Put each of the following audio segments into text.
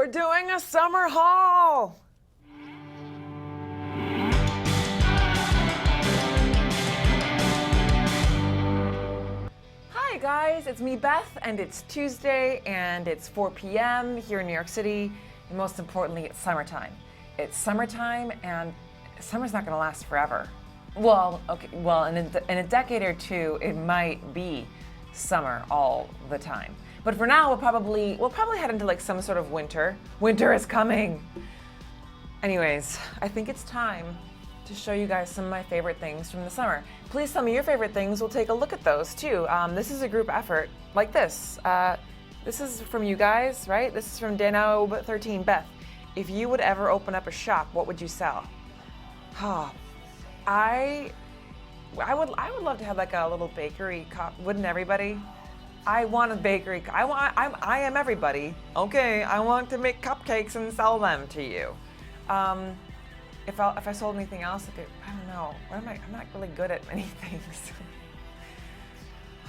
We're doing a summer haul. Hi guys, it's me Beth, and it's Tuesday and it's 4 p.m. here in New York City, and most importantly, it's summertime. It's summertime and summer's not gonna last forever. Well, in a decade or two, it might be summer all the time. But for now, we'll probably head into like some sort of winter. Winter is coming. Anyways, I think it's time to show you guys some of my favorite things from the summer. Please tell me your favorite things. We'll take a look at those too. This is a group effort like this. This is from you guys, right? This is from Danob13. Beth, if you would ever open up a shop, what would you sell? I would love to have like a little bakery. Wouldn't everybody? I want a bakery. I am everybody. Okay, I want to make cupcakes and sell them to you. If I sold anything else, I don't know. I'm not really good at many things.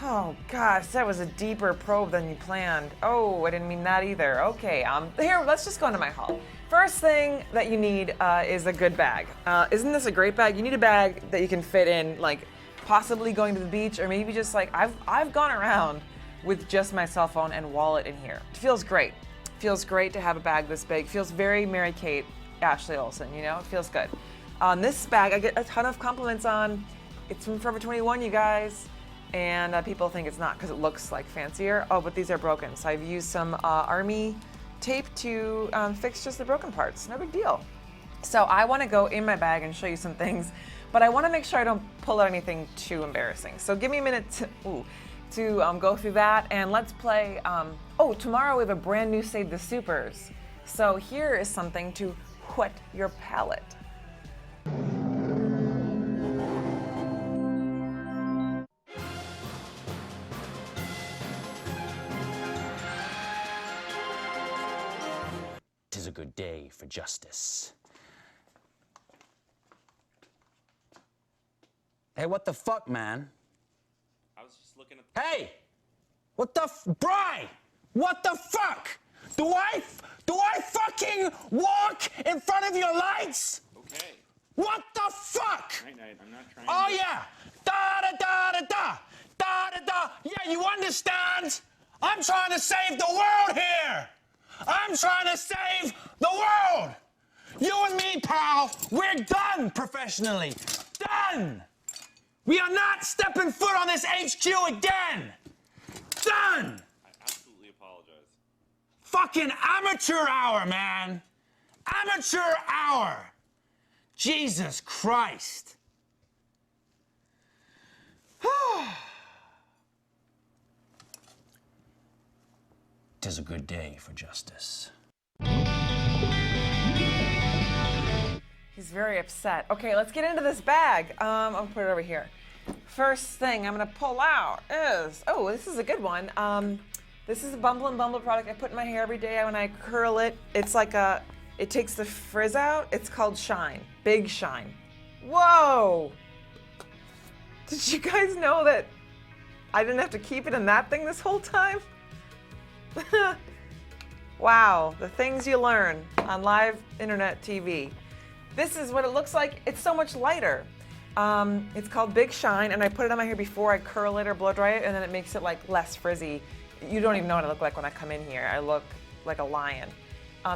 Oh gosh, that was a deeper probe than you planned. Oh, I didn't mean that either. Okay, here, let's just go into my haul. First thing that you need is a good bag. Isn't this a great bag? You need a bag that you can fit in, like possibly going to the beach, or maybe just like I've gone around with just my cell phone and wallet in here. It feels great. Feels great to have a bag this big. Feels very Mary-Kate, Ashley Olsen, you know? It feels good. This bag, I get a ton of compliments on. It's from Forever 21, you guys. And people think it's not because it looks like fancier. Oh, but these are broken. So I've used some army tape to fix just the broken parts. No big deal. So I want to go in my bag and show you some things, but I want to make sure I don't pull out anything too embarrassing. So give me a minute to go through that, and let's play. Tomorrow we have a brand new Save the Supers. So here is something to whet your palate. Tis a good day for justice. Hey, what the fuck, man? I was just looking at. Hey! What the Bri! What the fuck? Do I fucking walk in front of your lights? Okay. What the fuck? Night, I'm not trying. Oh yeah. Da da da da da. Da da da. Yeah, you understand? I'm trying to save the world here. I'm trying to save the world. You and me, pal, we're done professionally. Done. We are not stepping foot on this HQ again. Done. I absolutely apologize. Fucking amateur hour, man. Amateur hour. Jesus Christ. Tis a good day for justice. He's very upset. Okay, let's get into this bag. I'll put it over here. First thing I'm gonna pull out is, this is a good one. This is a Bumble & Bumble product I put in my hair every day when I curl it. It's like it takes the frizz out. It's called Shine, Big Shine. Whoa! Did you guys know that I didn't have to keep it in that thing this whole time? Wow, the things you learn on live internet TV. This is what it looks like. It's so much lighter. It's called Big Shine, and I put it on my hair before I curl it or blow dry it, and then it makes it like less frizzy. You don't even know what I look like when I come in here. I look like a lion.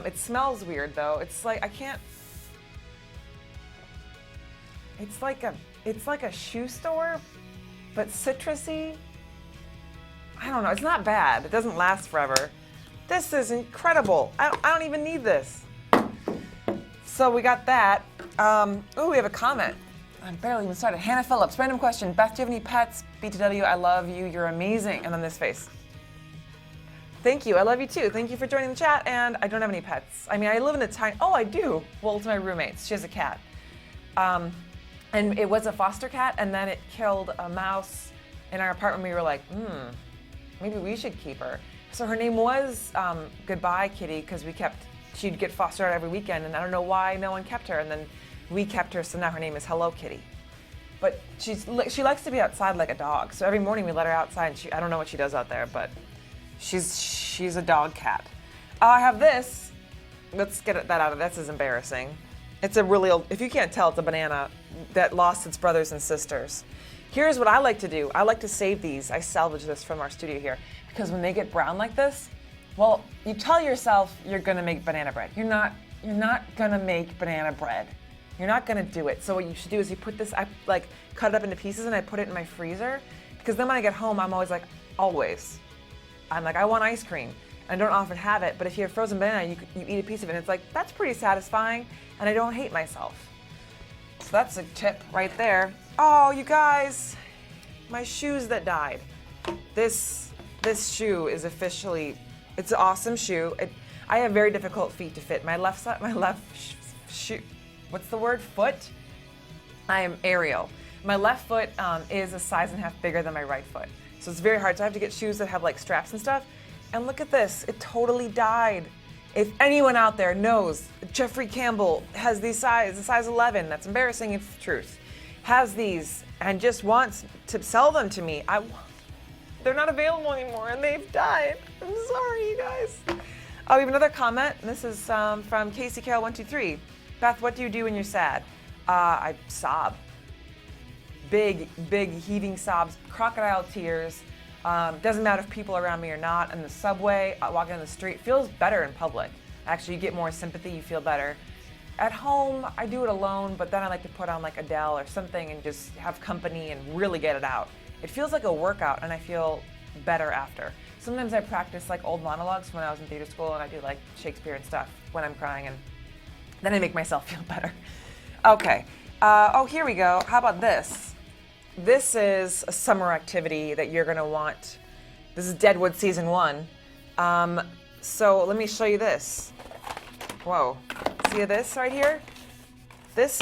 It smells weird though. It's like It's like a shoe store, but citrusy. I don't know. It's not bad. It doesn't last forever. This is incredible. I don't even need this. So we got that. We have a comment. I'm barely even started. Hannah Phillips, random question. Beth, do you have any pets? BTW, I love you. You're amazing. And then this face. Thank you. I love you too. Thank you for joining the chat. And I don't have any pets. I mean, I live in a tiny. Oh, I do. Well, it's my roommate's. She has a cat. And it was a foster cat, and then it killed a mouse in our apartment. We were like, maybe we should keep her. So her name was Goodbye Kitty, because she'd get fostered out every weekend, and I don't know why no one kept her, and then we kept her, so now her name is Hello Kitty. But she likes to be outside like a dog, so every morning we let her outside, and I don't know what she does out there, but she's a dog cat. I have this. let's get that out of this. Is embarrassing. It's a really old, if you can't tell, it's a banana that lost its brothers and sisters. Here's what I like to do. I like to save these. I salvage this from our studio here because when they get brown like this, well, you tell yourself you're gonna make banana bread. You're not gonna make banana bread. You're not gonna do it. So what you should do is you put this, I like cut it up into pieces and I put it in my freezer because then when I get home, I'm like, I want ice cream. I don't often have it, but if you have frozen banana, you eat a piece of it and it's like, that's pretty satisfying and I don't hate myself. So that's a tip right there. Oh, you guys, my shoes that died. This shoe is officially, it's an awesome shoe. I have very difficult feet to fit. My left shoe, what's the word? Foot? I am aerial. My left foot is a size and a half bigger than my right foot. So it's very hard. So I have to get shoes that have like straps and stuff. And look at this, it totally died. If anyone out there knows, Jeffrey Campbell has these size 11, that's embarrassing, it's the truth, has these and just wants to sell them to me. They're not available anymore and they've died. I'm sorry, you guys. Oh, we have another comment. This is from Casey Carroll 123. Beth, what do you do when you're sad? I sob. Big heaving sobs, crocodile tears. Doesn't matter if people around me or not. In the subway, walking on the street, feels better in public. Actually, you get more sympathy, you feel better. At home, I do it alone, but then I like to put on like Adele or something and just have company and really get it out. It feels like a workout and I feel better after. Sometimes I practice like old monologues when I was in theater school and I do like Shakespeare and stuff when I'm crying and then I make myself feel better. Okay, oh, here we go. How about this? This is a summer activity that you're gonna want. This is Deadwood Season 1. So let me show you this. Whoa, see this right here? This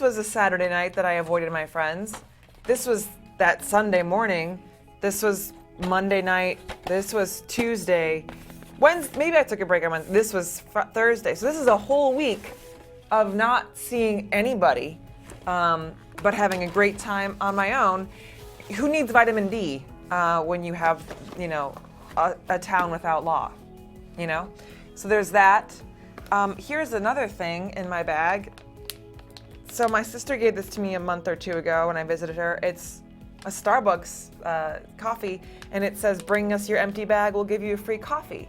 was a Saturday night that I avoided my friends. This was that Sunday morning. This was Monday night. This was Tuesday. Wednesday, maybe I took a break on Wednesday. This was Thursday. So this is a whole week of not seeing anybody. But having a great time on my own. Who needs vitamin D when you have, a town without law, So there's that. Here's another thing in my bag. So my sister gave this to me a month or two ago when I visited her. It's a Starbucks coffee, and it says, bring us your empty bag, we'll give you a free coffee.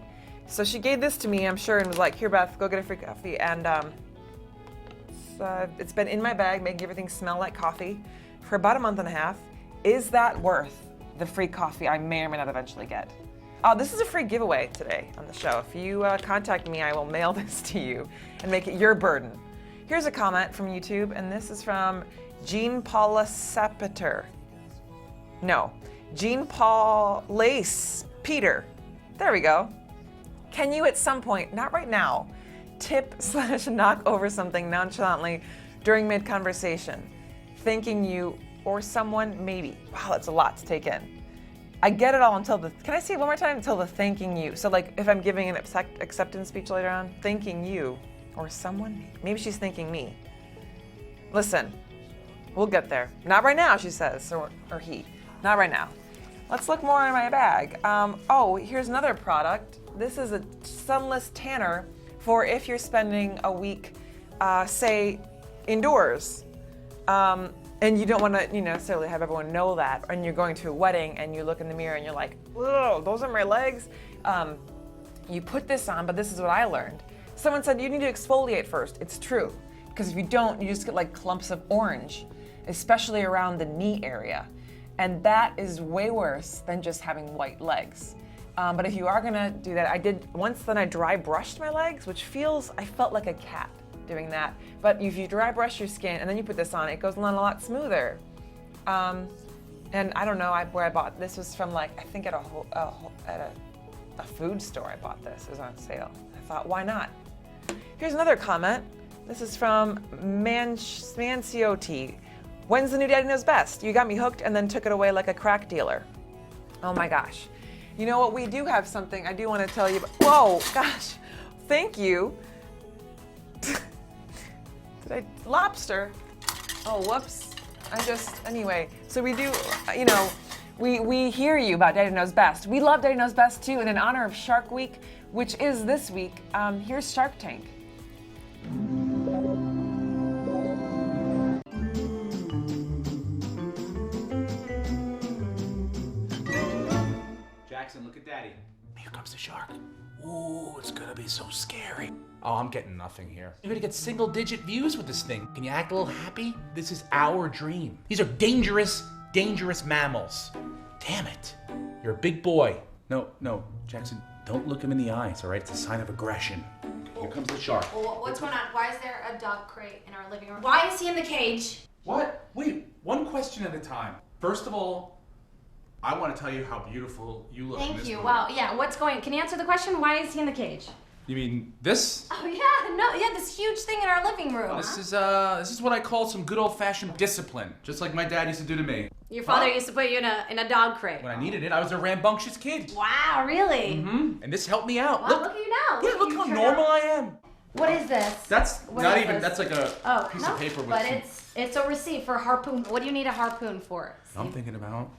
So she gave this to me, I'm sure, and was like, here, Beth, go get a free coffee. And it's been in my bag, making everything smell like coffee for about a month and a half. Is that worth the free coffee I may or may not eventually get? Oh, this is a free giveaway today on the show. If you contact me, I will mail this to you and make it your burden. Here's a comment from YouTube, and this is from Jean Paula Sapeter. No, Jean Paul Lace Peter. There we go. Can you at some point, not right now, tip/knock over something nonchalantly during mid-conversation, thanking you or someone maybe? Wow, that's a lot to take in. I get it all until can I say it one more time? Until the thanking you. So like if I'm giving an acceptance speech later on, thanking you or someone, maybe she's thanking me. Listen, we'll get there. Not right now, she says, or he. Not right now. Let's look more in my bag. Oh, here's another product. This is a sunless tanner for if you're spending a week, say, indoors, and you don't want to, necessarily have everyone know that, and you're going to a wedding and you look in the mirror and you're like, "Whoa, those are my legs." You put this on, but this is what I learned. Someone said you need to exfoliate first. It's true, because if you don't, you just get like clumps of orange, especially around the knee area, and that is way worse than just having white legs. But if you are gonna do that, I did once, then I dry brushed my legs, which I felt like a cat doing that. But if you dry brush your skin and then you put this on, it goes on a lot smoother. And I don't know where I bought this. Was from I think at a food store I bought this. It was on sale. I thought, why not? Here's another comment. This is from Mancioti. When's the new Daddy Knows Best? You got me hooked and then took it away like a crack dealer. Oh my gosh. You know what? We do have something I do want to tell you about. Whoa, gosh. Thank you. Lobster. Oh, whoops. Anyway. So we do, we hear you about Daddy Knows Best. We love Daddy Knows Best too. And in honor of Shark Week, which is this week, here's Shark Tank. Jackson, look at Daddy. Here comes the shark. Ooh, it's gonna be so scary. Oh, I'm getting nothing here. You're gonna get single-digit views with this thing. Can you act a little happy? This is our dream. These are dangerous, dangerous mammals. Damn it. You're a big boy. No, Jackson, don't look him in the eyes, all right? It's a sign of aggression. Here comes the shark. Well, what's going on? Why is there a dog crate in our living room? Why is he in the cage? What? Wait, one question at a time. First of all, I want to tell you how beautiful you look in Thank this you. movie. Wow. Yeah. Can you answer the question? Why is he in the cage? You mean this? Oh yeah. No. Yeah. This huge thing in our living room. This is what I call some good old-fashioned discipline, just like my dad used to do to me. Your father used to put you in a dog crate. When I needed it, I was a rambunctious kid. Wow. Really? Mm-hmm. And this helped me out. Wow. Look at you now. Yeah, look how normal I am. What is this? That's What not is even. this? That's like a piece of paper with. But some, it's a receipt for a harpoon. What do you need a harpoon for? I'm thinking about,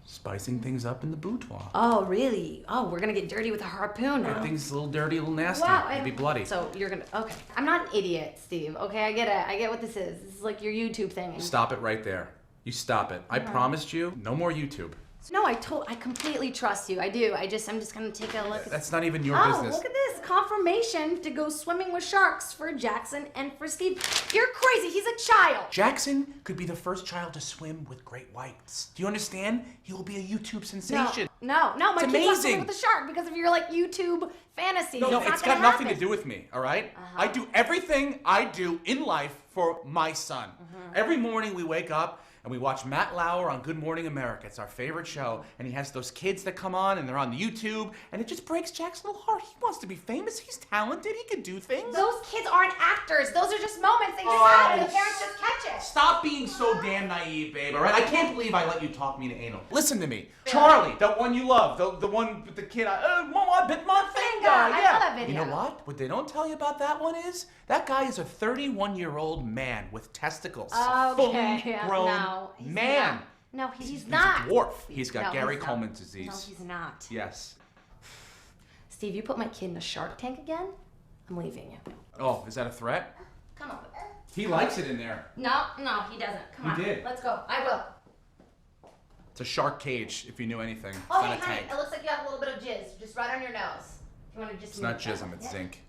spicing things up in the boudoir. Oh really? Oh, we're gonna get dirty with a harpoon now. Get things a little dirty, a little nasty. Wow. Maybe bloody. So you're gonna okay. I'm not an idiot, Steve. Okay, I get it. I get what this is. This is like your YouTube thing. Stop it right there. You stop it. I promised you, no more YouTube. No, I completely trust you. I do. I'm just gonna take a look. That's not even your business. Look at this confirmation to go swimming with sharks for Jackson and for Steve. You're crazy. He's a child. Jackson could be the first child to swim with great whites. Do you understand? He will be a YouTube sensation. No. My It's kid's not swimming amazing. with the shark because of your YouTube fantasy. No, It's it's not got gonna nothing to happen. do with me, all right? I do everything I do in life for my son. Every morning we wake up and we watch Matt Lauer on Good Morning America. It's our favorite show. And he has those kids that come on and they're on the YouTube. And it just breaks Jack's little heart. He wants to be famous. He's talented. He can do things. Those kids aren't actors. Those are just moments. They just happen. The parents just catch it. Stop being so damn naive, babe, all right? I can't believe I let you talk me to anal. Listen to me. Charlie, that one you love, the one with the kid, Mom, I bit my finger. I saw Yeah. that video. You know what? What they don't tell you about that one is that guy is a 31-year-old man with testicles. Okay. Fully grown No, he's man. not. No, he's He's not. a dwarf. He's got No, Gary he's not. Coleman's disease. No, he's not. Yes. Steve, you put my kid in a shark tank again? I'm leaving you. Oh, is that a threat? Come on. He likes it in there. No, he doesn't. Come on. He did. Let's go. I will. It's a shark cage, if you knew anything. It's Oh, not hey, a honey, tank. it looks like you have a little bit of jizz, just right on your nose. If you want to just It's not move that. jism, it's Yeah. zinc.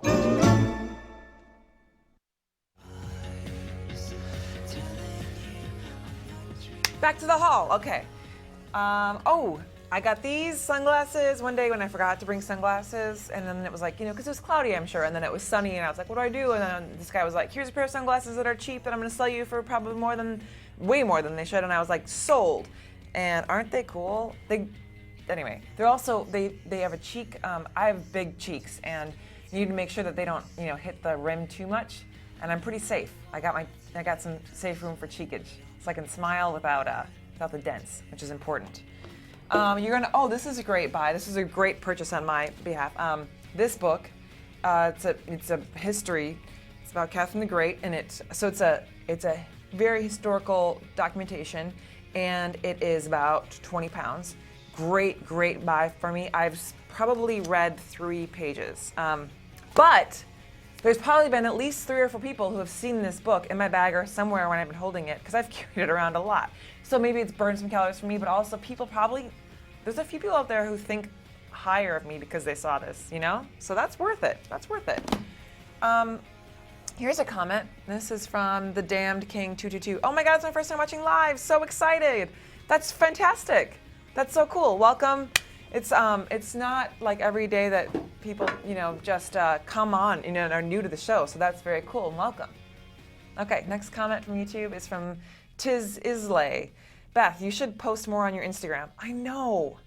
Back to the haul. Okay. I got these sunglasses one day when I forgot to bring sunglasses, and then it was like, because it was cloudy, I'm sure, and then it was sunny, and I was like, what do I do? And then this guy was like, here's a pair of sunglasses that are cheap that I'm going to sell you for probably way more than they should, and I was like, sold. And aren't they cool? Anyway, they're also, they have a cheek, I have big cheeks, and you need to make sure that they don't, hit the rim too much, and I'm pretty safe. I got some safe room for cheekage, so I can smile without the dents, which is important. This is a great buy. This is a great purchase on my behalf. This book, it's a history. It's about Catherine the Great, and it's a very historical documentation, and it is about 20 pounds. Great buy for me. I've probably read 3 pages, but there's probably been at least 3 or 4 people who have seen this book in my bag or somewhere when I've been holding it, because I've carried it around a lot. So maybe it's burned some calories for me, but also there's a few people out there who think higher of me because they saw this, So that's worth it. Here's a comment. This is from the Damned King 222. Oh my God, it's my first time watching live. So excited. That's fantastic. That's so cool. Welcome. It's not like every day that people, just come on, and are new to the show. So that's very cool, and welcome. Okay, next comment from YouTube is from Tiz Islay. Beth, you should post more on your Instagram. I know.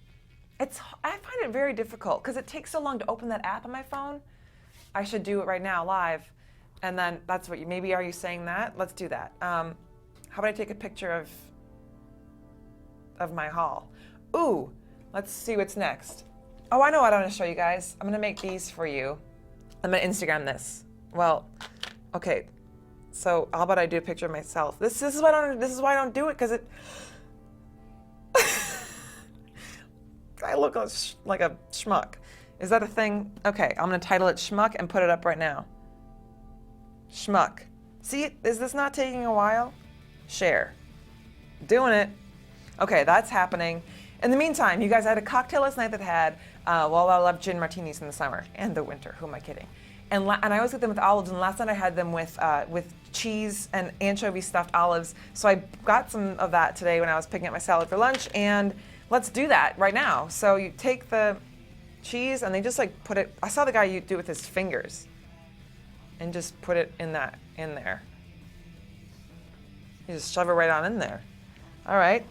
I find it very difficult because it takes so long to open that app on my phone. I should do it right now, live. And then that's what maybe are you saying that? Let's do that. How about I take a picture of my haul? Ooh, let's see what's next. Oh, I know what I want to show you guys. I'm gonna make these for you. I'm gonna Instagram this. Well, okay. So how about I do a picture of myself? This is why I don't do it, because it. I look like a schmuck. Is that a thing? Okay, I'm gonna title it Schmuck and put it up right now. Schmuck. See, is this not taking a while? Share. Doing it. Okay, that's happening. In the meantime, you guys, I had a cocktail last night that had, well, I love gin martinis in the summer and the winter. Who am I kidding? And I always get them with olives. And last night I had them with cheese and anchovy stuffed olives. So I got some of that today when I was picking up my salad for lunch. And let's do that right now. So you take the cheese and they just like put it. I saw the guy do it with his fingers, and just put it in there. You just shove it right on in there. All right.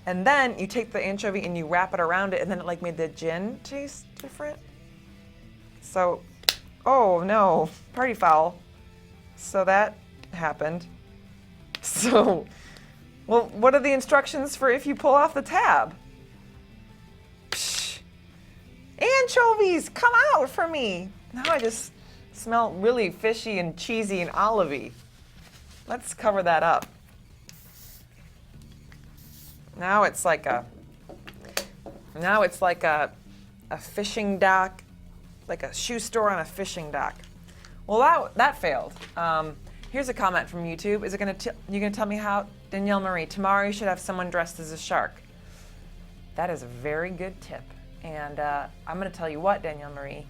And then you take the anchovy and you wrap it around it, and then it like made the gin taste different. So, oh no, party foul. So that happened. So, well, what are the instructions for if you pull off the tab? Psh, anchovies, come out for me. Now I just smell really fishy and cheesy and olivey. Let's cover that up. Now it's like a fishing dock, like a shoe store on a fishing dock. Well, that failed. Here's a comment from YouTube. Is it you gonna tell me how? Danielle Marie, tomorrow you should have someone dressed as a shark. That is a very good tip. And I'm gonna tell you what, Danielle Marie,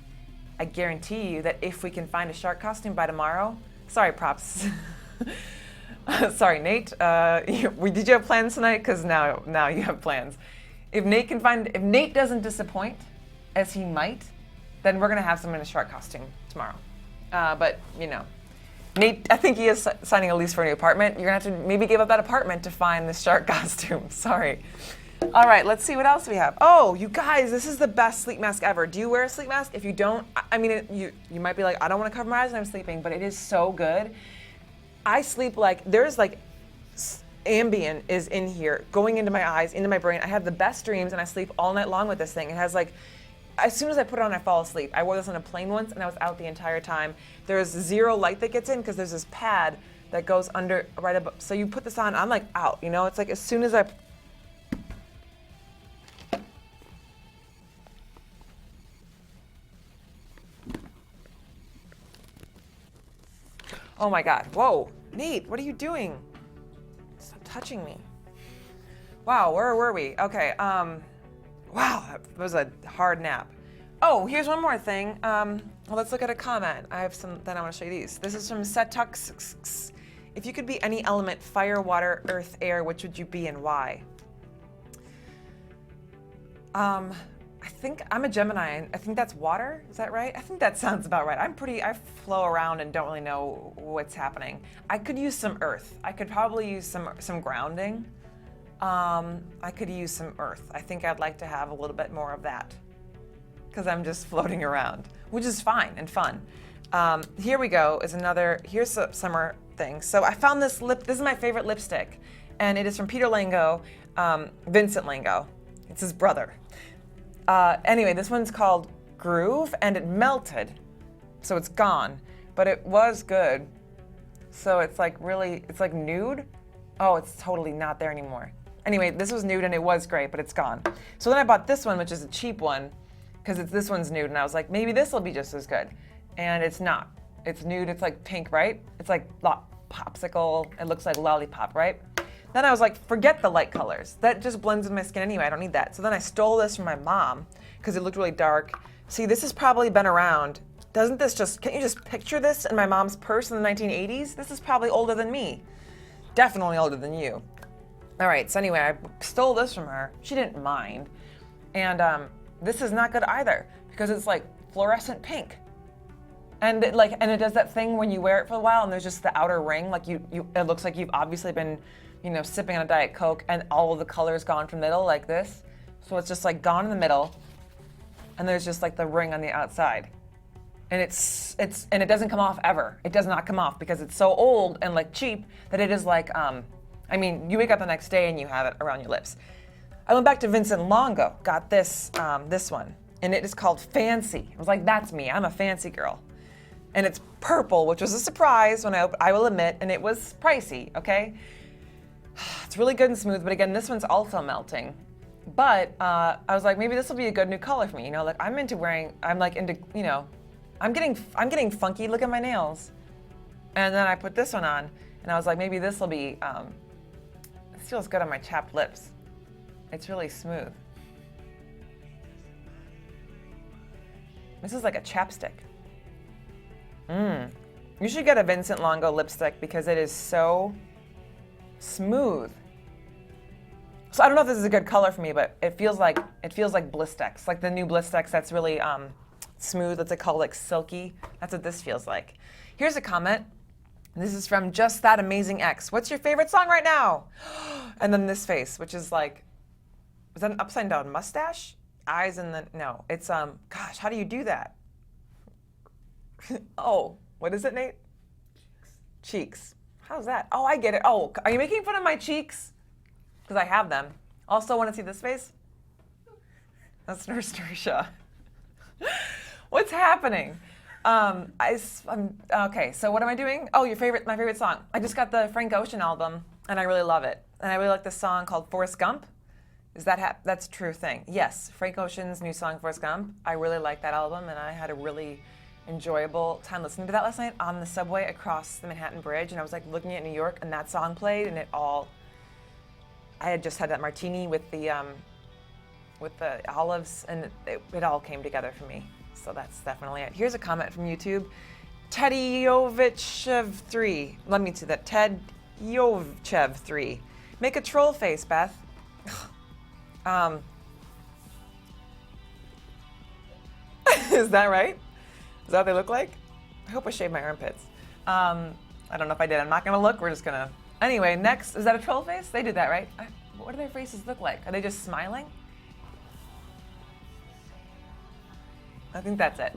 I guarantee you that if we can find a shark costume by tomorrow, sorry, props. Sorry, Nate. Did you have plans tonight? Because now you have plans. If Nate doesn't disappoint, as he might, then we're gonna have someone in a shark costume tomorrow. But you know, Nate, I think he is signing a lease for a new apartment. You're gonna have to maybe give up that apartment to find the shark costume. Sorry. All right, let's see what else we have. Oh, you guys, this is the best sleep mask ever. Do you wear a sleep mask? If you don't, I mean, you might be like, I don't want to cover my eyes when I'm sleeping, but it is so good. I sleep like, there's like Ambien is in here, going into my eyes, into my brain. I have the best dreams and I sleep all night long with this thing. It has like, as soon as I put it on, I fall asleep. I wore this on a plane once and I was out the entire time. There's zero light that gets in because there's this pad that goes under, right above. So you put this on, I'm like out, you know? It's like as soon as I, oh my God, whoa, Nate, what are you doing? Stop touching me. Wow, where were we? Okay, wow, that was a hard nap. Oh, here's one more thing. Well, let's look at a comment. I have some, then I wanna show you these. This is from Setux. If you could be any element, fire, water, earth, air, which would you be and why? I think I'm a Gemini. I think that's water. Is that right? I think that sounds about right. I flow around and don't really know what's happening. I could use some earth. I could probably use some grounding. I could use some earth. I think I'd like to have a little bit more of that because I'm just floating around, which is fine and fun. Here we go here's a summer thing. So I found this is my favorite lipstick, and it is from Peter Lango, Vincent Lango. It's his brother. Anyway, this one's called Groove, and it melted, so it's gone, but it was good. So it's like nude. Oh, it's totally not there anymore. Anyway, this was nude and it was great, but it's gone. So then I bought this one, which is a cheap one, because this one's nude, and I was like, maybe this will be just as good. And it's not. It's nude, it's like pink, right? It's like popsicle, it looks like lollipop, right? Then I was like, forget the light colors. That just blends with my skin anyway, I don't need that. So then I stole this from my mom, because it looked really dark. See, this has probably been around. Can't you just picture this in my mom's purse in the 1980s? This is probably older than me. Definitely older than you. All right, so anyway, I stole this from her. She didn't mind. And this is not good either, because it's like fluorescent pink. And it does that thing when you wear it for a while and there's just the outer ring, like it looks like you've obviously been, sipping on a Diet Coke and all of the color's gone from the middle like this. So it's just like gone in the middle, and there's just like the ring on the outside. And and it doesn't come off ever. It does not come off because it's so old and like cheap that it is like, you wake up the next day and you have it around your lips. I went back to Vincent Longo, got this one, and it is called Fancy. I was like, that's me, I'm a fancy girl. And it's purple, which was a surprise I will admit, and it was pricey, okay? It's really good and smooth, but again, this one's also melting. But I was like, maybe this will be a good new color for me, I'm getting funky, look at my nails. And then I put this one on, and I was like, maybe this will be, it feels good on my chapped lips. It's really smooth. This is like a chapstick. You should get a Vincent Longo lipstick because it is so smooth. So I don't know if this is a good color for me, but it feels like Blistex, like the new Blistex that's really smooth. It's called like silky. That's what this feels like. Here's a comment. This is from Just That Amazing X. What's your favorite song right now? And then this face, which is like, is that an upside down mustache? Eyes and then, no, it's, gosh, how do you do that? Oh, what is it, Nate? Cheeks. How's that? Oh, I get it. Oh, are you making fun of my cheeks? Because I have them. Also, want to see this face? That's Nurse Tersha. What's happening? Okay, so what am I doing? Oh, my favorite song. I just got the Frank Ocean album, and I really love it. And I really like this song called Forrest Gump. Is that that's a true thing? Yes, Frank Ocean's new song, Forrest Gump. I really like that album, and I had a really enjoyable time listening to that last night on the subway across the Manhattan Bridge, and I was like looking at New York, and that song played, and I had just had that martini with the olives, and it all came together for me. So that's definitely it. Here's a comment from YouTube. Teddyovich3. Let me see that. Ted Yovchev3. Make a troll face, Beth. Is that right? Is that what they look like? I hope I shaved my armpits. I don't know if I did. I'm not gonna look. We're just gonna. Anyway, next. Is that a troll face? They did that, right? What do their faces look like? Are they just smiling? I think that's it.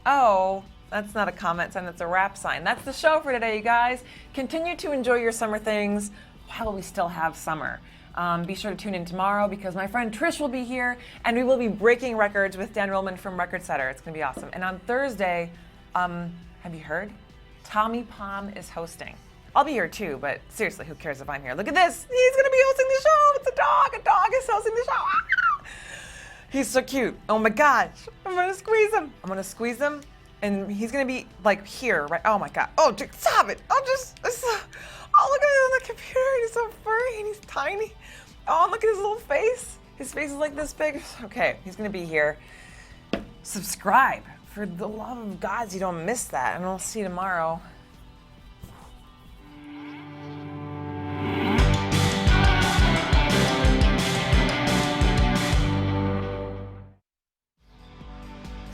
Oh, that's not a comment sign, that's a rap sign. That's the show for today, you guys. Continue to enjoy your summer things while we still have summer. Be sure to tune in tomorrow because my friend Trish will be here and we will be breaking records with Dan Roman from Record Setter. It's gonna be awesome. And on Thursday, have you heard? Tommy Palm is hosting. I'll be here too, but seriously, who cares if I'm here? Look at this, he's gonna be hosting the show. It's a dog is hosting the show. He's so cute. Oh my gosh. I'm gonna squeeze him, and he's gonna be like here, right? Oh my god. Oh, stop it. Oh, look at him on the computer. He's so furry and he's tiny. Oh, look at his little face. His face is like this big. Okay, he's gonna be here. Subscribe. For the love of God, you don't miss that. And I'll see you tomorrow.